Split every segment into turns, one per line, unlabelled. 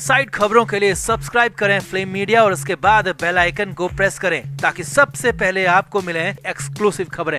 Side खबरों के लिए सब्सक्राइब करें फ्लेम मीडिया और उसके बाद बेल आइकन को प्रेस करें ताकि सबसे पहले आपको मिले एक्सक्लूसिव खबरें।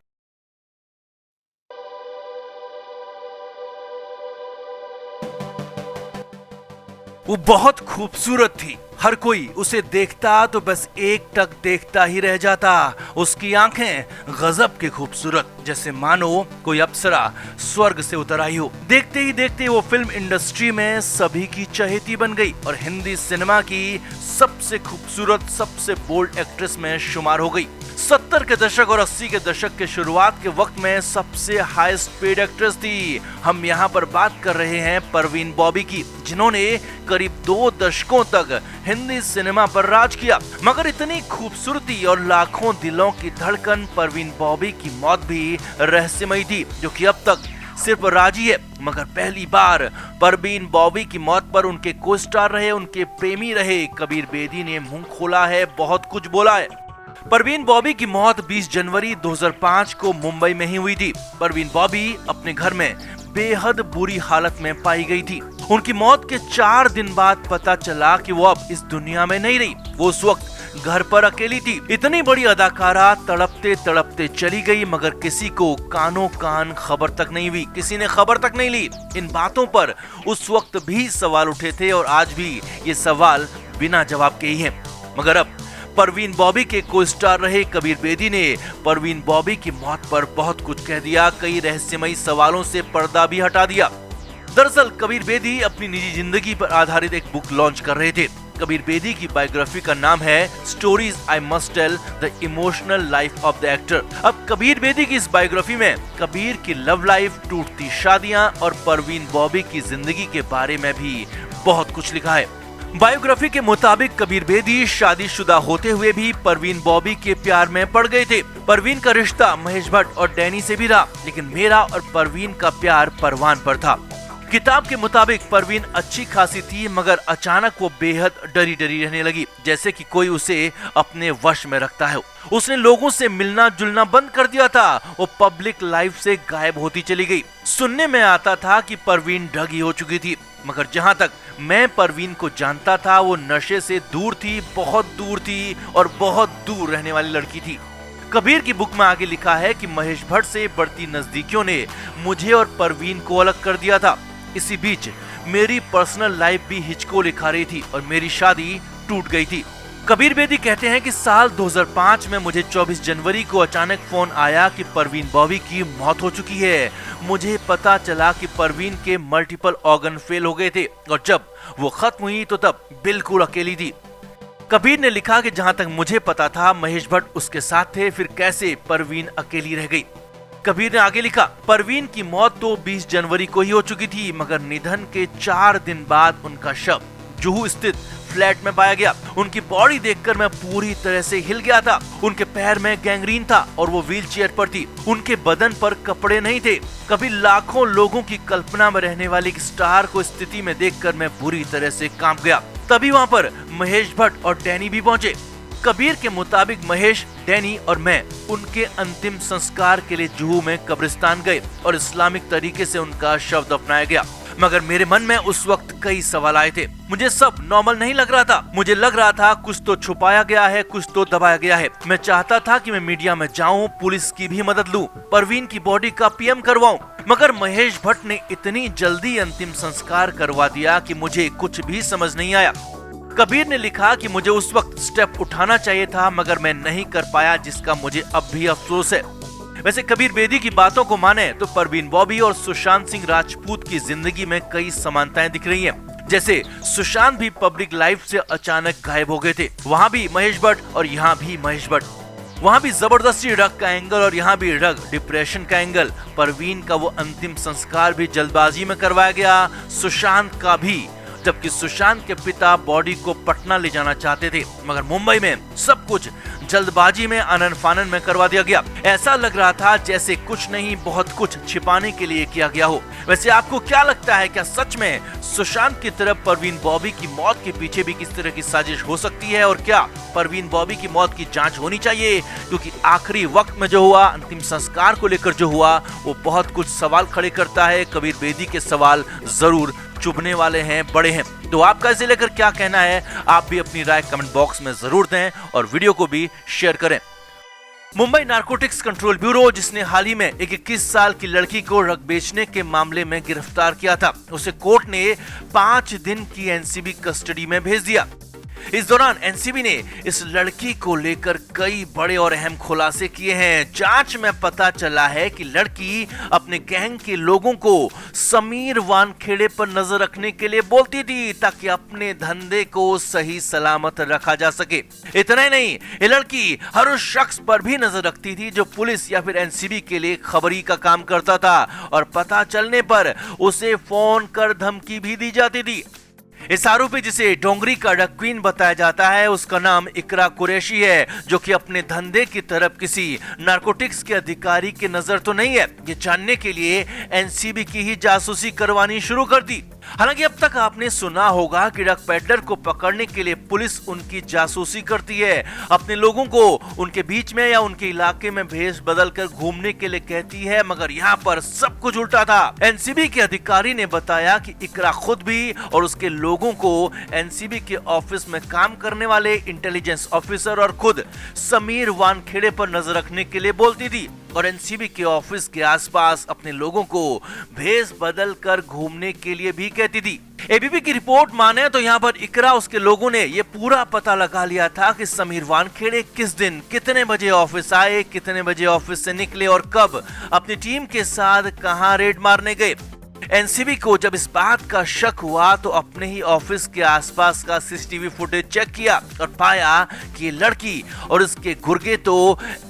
वो बहुत खूबसूरत थी, हर कोई उसे देखता तो बस एक टक देखता ही रह जाता। उसकी आंखें गजब की खूबसूरत, जैसे मानो कोई अप्सरा स्वर्ग से उतर आई हो। देखते ही देखते वो फिल्म इंडस्ट्री में सभी की चहेती बन गई और हिंदी सिनेमा की सबसे खूबसूरत, सबसे बोल्ड एक्ट्रेस में शुमार हो गई। 70 के दशक और 80 के दशक के शुरुआत के वक्त में सबसे हाईएस्ट पेड एक्ट्रेस थी। हम यहाँ पर बात कर रहे हैं परवीन बॉबी की, जिन्होंने करीब 2 दशकों तक हिंदी सिनेमा पर राज किया। मगर इतनी खूबसूरती और लाखों दिलों की धड़कन परवीन बॉबी की मौत भी रहस्यमयी थी, जो कि अब तक सिर्फ राजी है। मगर पहली बार परवीन बॉबी की मौत पर उनके को स्टार रहे, उनके प्रेमी रहे कबीर बेदी ने मुंह खोला है, बहुत कुछ बोला है। परवीन बॉबी की मौत 20 जनवरी 2005 को मुंबई में ही हुई थी। परवीन बॉबी अपने घर में बेहद बुरी हालत में पाई गई थी। उनकी मौत के 4 दिन बाद पता चला कि वो अब इस दुनिया में नहीं रही। वो उस वक्त घर पर अकेली थी। इतनी बड़ी अदाकारा तड़पते तड़पते चली गई, मगर किसी को कानों कान खबर तक नहीं हुई, किसी ने खबर तक नहीं ली। इन बातों पर उस वक्त भी सवाल उठे थे और आज भी ये सवाल बिना जवाब के ही हैं। मगर अब परवीन बॉबी के को स्टार रहे कबीर बेदी ने परवीन बॉबी की मौत पर बहुत कुछ कह दिया, कई रहस्यमयी सवालों से पर्दा भी हटा दिया। दरअसल कबीर बेदी अपनी निजी जिंदगी पर आधारित एक बुक लॉन्च कर रहे थे। कबीर बेदी की बायोग्राफी का नाम है stories I must tell the emotional life of the actor. अब कबीर बेदी की इस बायोग्राफी में कबीर की लव लाइफ, टूटती शादियां और परवीन बॉबी की जिंदगी के बारे में भी बहुत कुछ लिखा है। बायोग्राफी के मुताबिक कबीर बेदी शादीशुदा होते हुए भी परवीन बॉबी के प्यार में पड़ गए थे। परवीन का रिश्ता महेश भट्ट और डैनी से भी रहा, लेकिन मेरा और परवीन का प्यार परवान पर था। किताब के मुताबिक परवीन अच्छी खासी थी, मगर अचानक वो बेहद डरी डरी रहने लगी, जैसे कि कोई उसे अपने वश में रखता है। उसने लोगों से मिलना जुलना बंद कर दिया था। वो पब्लिक लाइफ से गायब होती चली गई। सुनने में आता था कि परवीन ढगी हो चुकी थी, मगर जहाँ तक मैं परवीन को जानता था वो नशे से दूर थी, बहुत दूर थी और बहुत दूर रहने वाली लड़की थी। कबीर की बुक में आगे लिखा है कि महेश भट्ट से बढ़ती नजदीकियों ने मुझे और परवीन को अलग कर दिया था। इसी बीच मेरी पर्सनल लाइफ भी हिचको लिखा रही थी और मेरी शादी टूट गई थी। कबीर बेदी कहते हैं कि साल 2005 में मुझे 24 जनवरी को अचानक फोन आया कि परवीन बॉबी की मौत हो चुकी है। मुझे पता चला कि परवीन के मल्टीपल ऑर्गन फेल हो गए थे और जब वो खत्म हुई तो तब बिल्कुल अकेली थी। कबीर ने लिखा कि जहां तक मुझे पता था महेश भट्ट उसके साथ थे, फिर कैसे परवीन अकेली रह गई। कबीर ने आगे लिखा, परवीन की मौत तो 20 जनवरी को ही हो चुकी थी, मगर निधन के 4 दिन बाद उनका शव जुहू स्थित फ्लैट में पाया गया। उनकी बॉडी देखकर मैं पूरी तरह से हिल गया था। उनके पैर में गैंग्रीन था और वो व्हीलचेयर पर थी। उनके बदन पर कपड़े नहीं थे। कभी लाखों लोगों की कल्पना में रहने वाली एक स्टार को स्थिति में देखकर मैं बुरी तरह से कांप गया। तभी वहाँ पर महेश भट्ट और डैनी भी पहुँचे। कबीर के मुताबिक महेश, डैनी और मैं उनके अंतिम संस्कार के लिए जुहू में कब्रिस्तान गए और इस्लामिक तरीके से उनका शव दफनाया गया। मगर मेरे मन में उस वक्त कई सवाल आए थे। मुझे सब नॉर्मल नहीं लग रहा था। मुझे लग रहा था कुछ तो छुपाया गया है, कुछ तो दबाया गया है। मैं चाहता था कि मैं मीडिया में जाऊं, पुलिस की भी मदद लूं, परवीन की बॉडी का पीएम करवाऊं। मगर महेश भट्ट ने इतनी जल्दी अंतिम संस्कार करवा दिया कि मुझे कुछ भी समझ नहीं आया। कबीर ने लिखा कि मुझे उस वक्त स्टेप उठाना चाहिए था, मगर मैं नहीं कर पाया, जिसका मुझे अब भी अफसोस है। वैसे कबीर बेदी की बातों को माने तो परवीन बॉबी और सुशांत सिंह राजपूत की जिंदगी में कई समानताएं दिख रही हैं। जैसे सुशांत भी पब्लिक लाइफ से अचानक गायब हो गए थे, वहाँ भी महेश भट्ट और यहाँ भी महेश भट्ट। वहाँ भी जबरदस्ती ड्रग का एंगल और यहाँ भी ड्रग डिप्रेशन का एंगल। परवीन का वो अंतिम संस्कार भी जल्दबाजी में करवाया गया, सुशांत का भी, जबकि सुशांत के पिता बॉडी को पटना ले जाना चाहते थे, मगर मुंबई में सब कुछ जल्दबाजी में आनन फानन में करवा दिया गया। ऐसा लग रहा था जैसे कुछ नहीं बहुत कुछ छिपाने के लिए किया गया हो। वैसे आपको क्या लगता है, क्या सच में सुशांत की तरफ परवीन बॉबी की मौत के पीछे भी किस तरह की साजिश हो सकती है, और क्या परवीन बॉबी की मौत की जांच होनी चाहिए? क्योंकि आखिरी वक्त में जो हुआ, अंतिम संस्कार को लेकर जो हुआ, वो बहुत कुछ सवाल खड़े करता है। कबीर बेदी के सवाल जरूर चुभने वाले हैं, बड़े हैं। तो आपका इसे लेकर क्या कहना है, आप भी अपनी राय कमेंट बॉक्स में जरूर दें और वीडियो को भी शेयर करें। मुंबई नारकोटिक्स कंट्रोल ब्यूरो, जिसने हाल ही में एक 21 साल की लड़की को ड्रग बेचने के मामले में गिरफ्तार किया था, उसे कोर्ट ने 5 दिन की एनसीबी कस्टडी में भेज दिया। इस दौरान एनसीबी ने इस लड़की को लेकर कई बड़े और अहम खुलासे किए हैं। जांच में पता चला है कि लड़की अपने गैंग के लोगों को समीर वानखेड़े पर नजर रखने के लिए बोलती थी, ताकि अपने धंधे को सही सलामत रखा जा सके। इतना ही नहीं, ये लड़की हर उस शख्स पर भी नजर रखती थी जो पुलिस या फिर एनसीबी के लिए खबरी का काम करता था, और पता चलने पर उसे फोन कर धमकी भी दी जाती थी। इस आरोपी, जिसे डोंगरी का ड्रग क्वीन बताया जाता है, उसका नाम इकरा कुरैशी है, जो कि अपने धंधे की तरफ किसी नारकोटिक्स के अधिकारी की नजर तो नहीं है, ये जानने के लिए एनसीबी की ही जासूसी करवानी शुरू कर दी। हालांकि अब तक आपने सुना होगा कि ड्रग पेडलर को पकड़ने के लिए पुलिस उनकी जासूसी करती है, अपने लोगों को उनके बीच में या उनके इलाके में भेष बदल कर घूमने के लिए कहती है, मगर यहाँ पर सब कुछ उल्टा था। एनसीबी के अधिकारी ने बताया कि इकरा खुद भी और उसके लोगों को एनसीबी के ऑफिस में काम करने वाले इंटेलिजेंस ऑफिसर और खुद समीर वानखेड़े पर नजर रखने के लिए बोलती थी, और एनसीबी के ऑफिस के आसपास अपने लोगों को भेष बदल कर घूमने के लिए भी कहती थी। एबीपी की रिपोर्ट माने तो यहाँ पर इकरा, उसके लोगों ने ये पूरा पता लगा लिया था कि समीर वानखेड़े किस दिन कितने बजे ऑफिस आए, कितने बजे ऑफिस से निकले और कब अपनी टीम के साथ कहां रेड मारने गए। एनसीबी को जब इस बात का शक हुआ तो अपने ही ऑफिस के आसपास का सीसीटीवी फुटेज चेक किया और पाया कि लड़की और उसके गुर्गे तो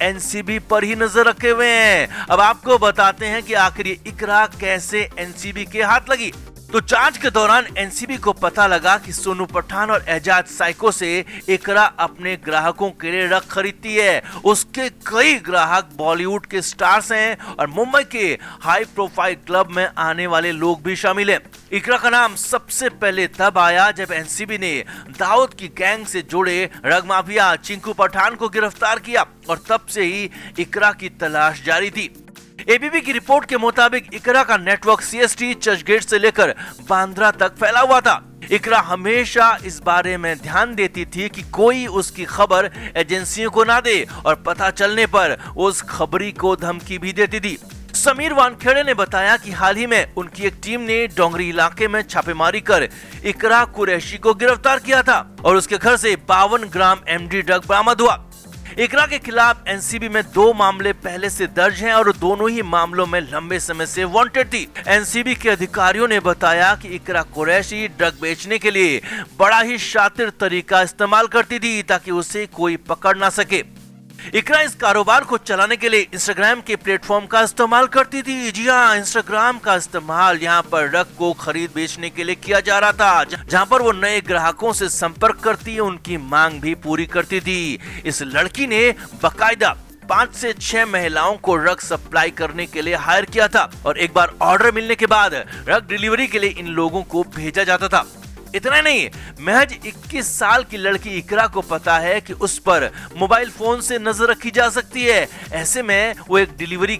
एनसीबी पर ही नजर रखे हुए हैं। अब आपको बताते हैं कि आखिर ये इकरा कैसे एनसीबी के हाथ लगी। तो जांच के दौरान एनसीबी को पता लगा कि सोनू पठान और एजाज साइको से इकरा अपने ग्राहकों के लिए ड्रग खरीदती है। उसके कई ग्राहक बॉलीवुड के स्टार्स हैं और मुंबई के हाई प्रोफाइल क्लब में आने वाले लोग भी शामिल हैं। इकरा का नाम सबसे पहले तब आया जब एनसीबी ने दाऊद की गैंग से जुड़े ड्रग माफिया चिंकू पठान को गिरफ्तार किया, और तब से ही इकरा की तलाश जारी थी। एबीपी की रिपोर्ट के मुताबिक इकरा का नेटवर्क सीएसटी, चर्चगेट से लेकर बांद्रा तक फैला हुआ था। इकरा हमेशा इस बारे में ध्यान देती थी कि कोई उसकी खबर एजेंसियों को ना दे, और पता चलने पर उस खबरी को धमकी भी देती थी। समीर वानखेड़े ने बताया कि हाल ही में उनकी एक टीम ने डोंगरी इलाके में छापेमारी कर इकरा कुरैशी को गिरफ्तार किया था, और उसके घर से 52 ग्राम एमडी ड्रग बरामद हुआ। इकरा के खिलाफ एनसीबी में 2 मामले पहले से दर्ज हैं और दोनों ही मामलों में लंबे समय से वांटेड थी। एनसीबी के अधिकारियों ने बताया कि इकरा कुरैशी ड्रग बेचने के लिए बड़ा ही शातिर तरीका इस्तेमाल करती थी, ताकि उसे कोई पकड़ ना सके। इकरा इस कारोबार को चलाने के लिए इंस्टाग्राम के प्लेटफॉर्म का इस्तेमाल करती थी। जी हाँ, इंस्टाग्राम का इस्तेमाल यहाँ पर ड्रग को खरीद बेचने के लिए किया जा रहा था, जहाँ पर वो नए ग्राहकों से संपर्क करती, उनकी मांग भी पूरी करती थी। इस लड़की ने बाकायदा 5 से 6 महिलाओं को ड्रग सप्लाई करने के लिए हायर किया था, और एक बार ऑर्डर मिलने के बाद ड्रग डिलीवरी के लिए इन लोगों को भेजा जाता था। इतना नहीं, महज 21 साल की लड़की इकरा को पता है कि उस पर मोबाइल फोन से नजर रखी जा सकती है। ऐसे में वो एक डिलीवरी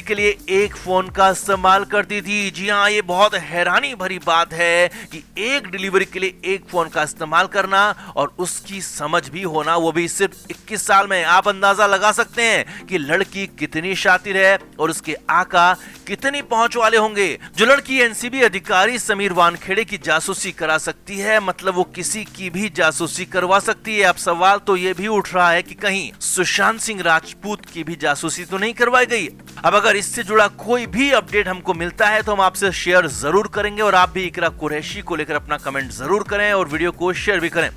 के लिए एक फोन का इस्तेमाल करती थी। जी हाँ, ये बहुत हैरानी भरी बात है कि एक डिलीवरी के लिए एक फोन का इस्तेमाल करना और उसकी समझ भी होना, वो भी सिर्फ 21 साल में। आप अंदाजा लगा सकते हैं कि लड़की कितनी शातिर है और उसके आका कितनी पहुंच वाले होंगे। जो लड़की एनसीबी अधिकारी समीर वानखेड़े की जासूसी करा सकती है, मतलब वो किसी की भी जासूसी करवा सकती है। अब सवाल तो ये भी उठ रहा है कि कहीं सुशांत सिंह राजपूत की भी जासूसी तो नहीं करवाई गई। अब अगर इससे जुड़ा कोई भी अपडेट हमको मिलता है तो हम आपसे शेयर जरूर करेंगे, और आप भी इकरा कुरैशी को लेकर अपना कमेंट जरूर करें और वीडियो को शेयर भी करें।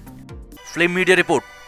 Flame media report.